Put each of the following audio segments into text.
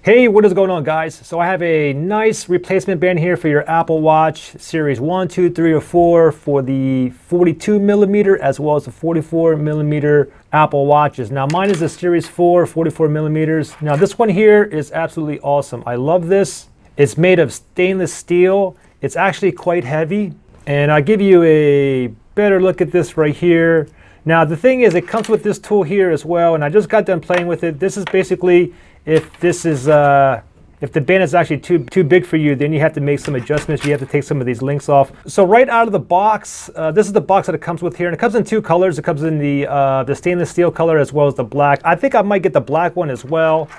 Hey, what is going on, guys? So I have a nice replacement band here for your Apple Watch series 1, 2, 3, or 4 for the 42 millimeter as well as the 44 millimeter Apple Watches. Now mine is a series 4, 44 millimeters. Now this one here is absolutely awesome. I love this. It's made of stainless steel. It's actually quite heavy. And I'll give you a better look at this right here. Now the thing is, it comes with this tool here as well, and I just got done playing with it. This is basically, if the band is actually too big for you, then you have to make some adjustments. You have to take some of these links off. So right out of the box, this is the box that it comes with here, and it comes in two colors. It comes in the stainless steel color as well as the black. I think I might get the black one as well.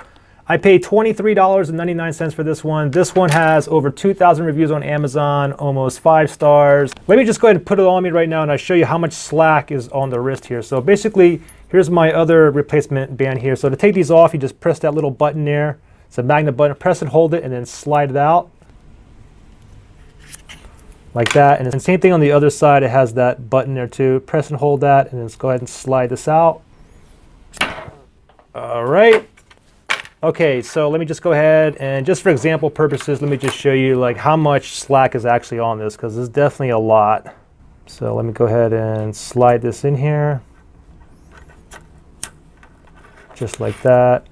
I paid $23.99 for this one. This one has over 2,000 reviews on Amazon, almost 5 stars. Let me just go ahead and put it on me right now, and I'll show you how much slack is on the wrist here. So basically, here's my other replacement band here. So to take these off, you just press that little button there. It's a magnet button. Press and hold it, and then slide it out like that. And same thing on the other side. It has that button there too. Press and hold that, and then just go ahead and slide this out. All right. Okay, so let me just go ahead and just for example purposes, let me just show you like how much slack is actually on this, because there's definitely a lot. So let me go ahead and slide this in here. Just like that.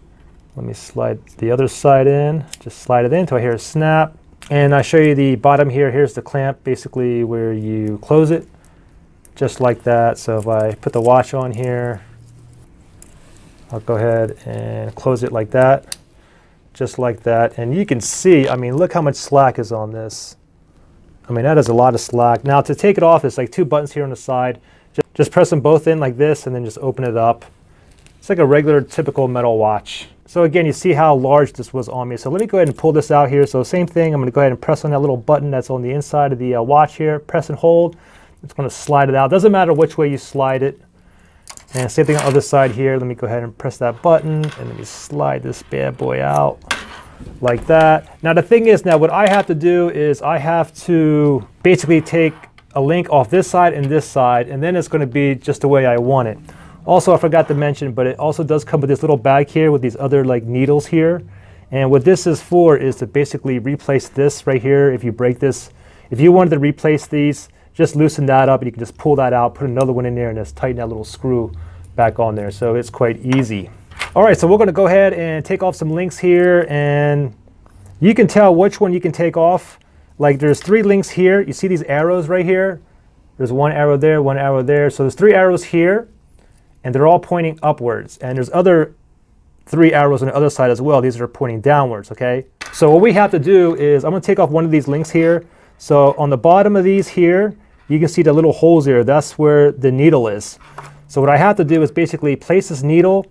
Let me slide the other side in. Just slide it in until I hear a snap. And I show you the bottom here. Here's the clamp, basically where you close it. Just like that. So if I put the watch on here, I'll go ahead and close it like that. Just like that. And you can see, I mean, look how much slack is on this. I mean, that is a lot of slack. Now to take it off, it's like 2 buttons here on the side. Just press them both in like this and then just open it up. It's like a regular typical metal watch. So again, you see how large this was on me. So let me go ahead and pull this out here. So same thing, I'm going to go ahead and press on that little button that's on the inside of the watch here. Press and hold. It's going to slide it out. Doesn't matter which way you slide it. And same thing on the other side here. Let me go ahead and press that button and let me slide this bad boy out like that. Now the thing is, now what I have to do is I have to basically take a link off this side and this side, and then it's going to be just the way I want it. Also, I forgot to mention, but it also does come with this little bag here with these other like needles here. And what this is for is to basically replace this right here. If you break this, if you wanted to replace these, just loosen that up and you can just pull that out, put another one in there, and just tighten that little screw back on there. So it's quite easy. All right, so we're going to go ahead and take off some links here, and you can tell which one you can take off. Like there's 3 links here. You see these arrows right here? There's 1 arrow there, 1 arrow there. So there's 3 arrows here, and they're all pointing upwards. And there's other 3 arrows on the other side as well. These are pointing downwards, okay? So what we have to do is I'm going to take off one of these links here. So on the bottom of these here, you can see the little holes there. That's where the needle is. So what I have to do is basically place this needle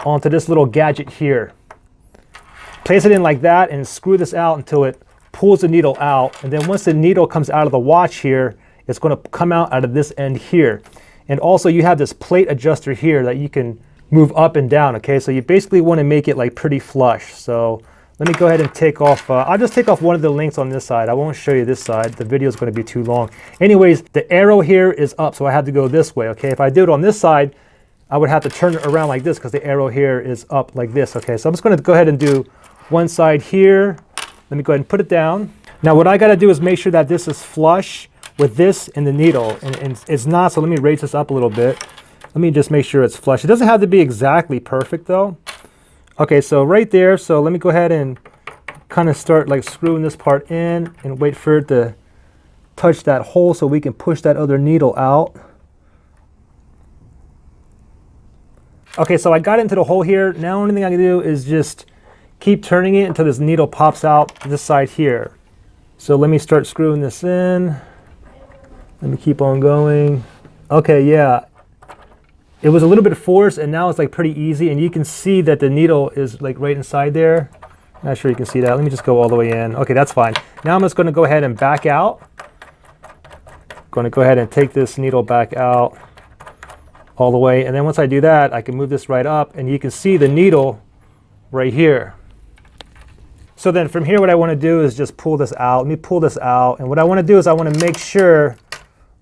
onto this little gadget here. Place it in like that and screw this out until it pulls the needle out. And then once the needle comes out of the watch here, it's going to come out of this end here. And also you have this plate adjuster here that you can move up and down, okay? So you basically want to make it like pretty flush. So let me go ahead and take off, I'll just take off one of the links on this side. I won't show you this side. The video is going to be too long. Anyways, the arrow here is up, so I have to go this way, okay? If I do it on this side, I would have to turn it around like this because the arrow here is up like this, okay? So I'm just going to go ahead and do one side here. Let me go ahead and put it down. Now what I got to do is make sure that this is flush with this and the needle, and it's not, so let me raise this up a little bit. Let me just make sure it's flush. It doesn't have to be exactly perfect though. Okay, so right there, so let me go ahead and kind of start like screwing this part in and wait for it to touch that hole so we can push that other needle out. Okay, so I got into the hole here. Now the only thing I can do is just keep turning it until this needle pops out this side here. So let me start screwing this in. Let me keep on going. Okay, yeah. It was a little bit forced, and now it's like pretty easy, and you can see that the needle is like right inside there. Not sure you can see that. Let me just go all the way in. Okay, that's fine. Now I'm just going to go ahead and back out. Going to go ahead and take this needle back out all the way, and then once I do that, I can move this right up, and you can see the needle right here. So then from here, what I want to do is just pull this out. Let me pull this out, and what I want to do is I want to make sure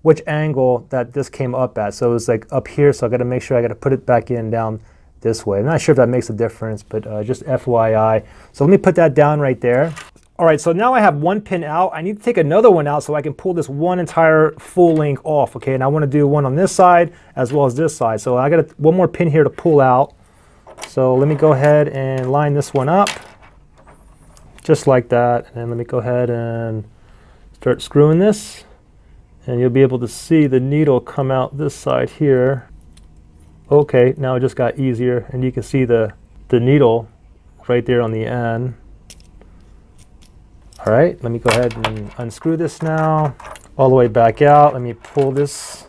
which angle that this came up at. So it's like up here, so I got to make sure I got to put it back in down this way. I'm not sure if that makes a difference, but just FYI. So let me put that down right there. All right, so now I have one pin out. I need to take another one out so I can pull this one entire full link off, okay? And I want to do one on this side as well as this side. So I got one more pin here to pull out. So let me go ahead and line this one up, just like that. And then let me go ahead and start screwing this. And you'll be able to see the needle come out this side here. Okay, now it just got easier, and you can see the needle right there on the end. All right, let me go ahead and unscrew this now, all the way back out. Let me pull this,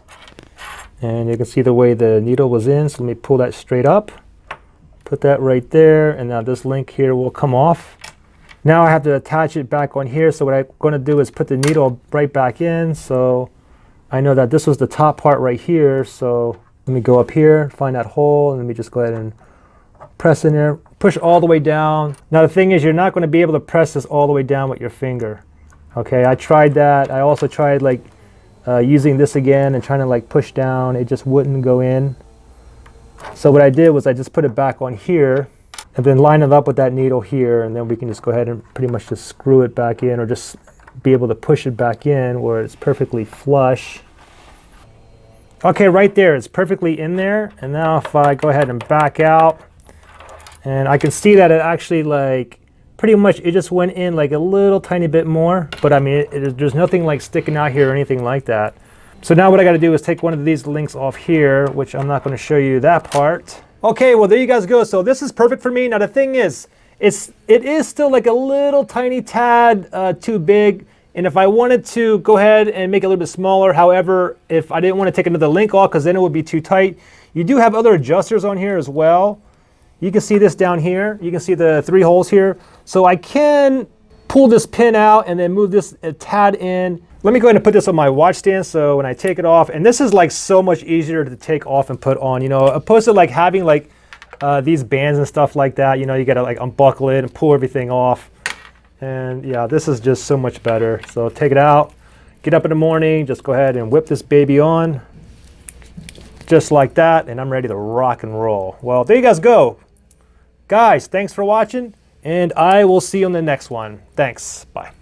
and you can see the way the needle was in, so let me pull that straight up, put that right there, and now this link here will come off. Now I have to attach it back on here, so what I'm going to do is put the needle right back in, so I know that this was the top part right here, so let me go up here, find that hole, and let me just go ahead and press in there, push all the way down. Now the thing is, you're not going to be able to press this all the way down with your finger. Okay, I tried that. I also tried like using this again and trying to like push down. It just wouldn't go in. So what I did was I just put it back on here and then line it up with that needle here, and then we can just go ahead and pretty much just screw it back in, or just be able to push it back in where it's perfectly flush. Okay, right there, it's perfectly in there. And now if I go ahead and back out, and I can see that it actually like pretty much it just went in like a little tiny bit more, but I mean there's nothing like sticking out here or anything like that. So now what I got to do is take one of these links off here, which I'm not going to show you that part. Okay, well there you guys go. So this is perfect for me. Now the thing is, it is still like a little tiny tad too big. And if I wanted to go ahead and make it a little bit smaller, however, if I didn't want to take another link off because then it would be too tight, you do have other adjusters on here as well. You can see this down here. You can see the 3 holes here. So I can pull this pin out and then move this a tad in. Let me go ahead and put this on my watch stand, so when I take it off, and this is like so much easier to take off and put on, you know, opposed to like having like these bands and stuff like that, you know, you gotta like unbuckle it and pull everything off. And yeah, this is just so much better. So take it out, get up in the morning, just go ahead and whip this baby on, just like that, and I'm ready to rock and roll. Well, there you guys go. Guys, thanks for watching, and I will see you on the next one. Thanks, bye.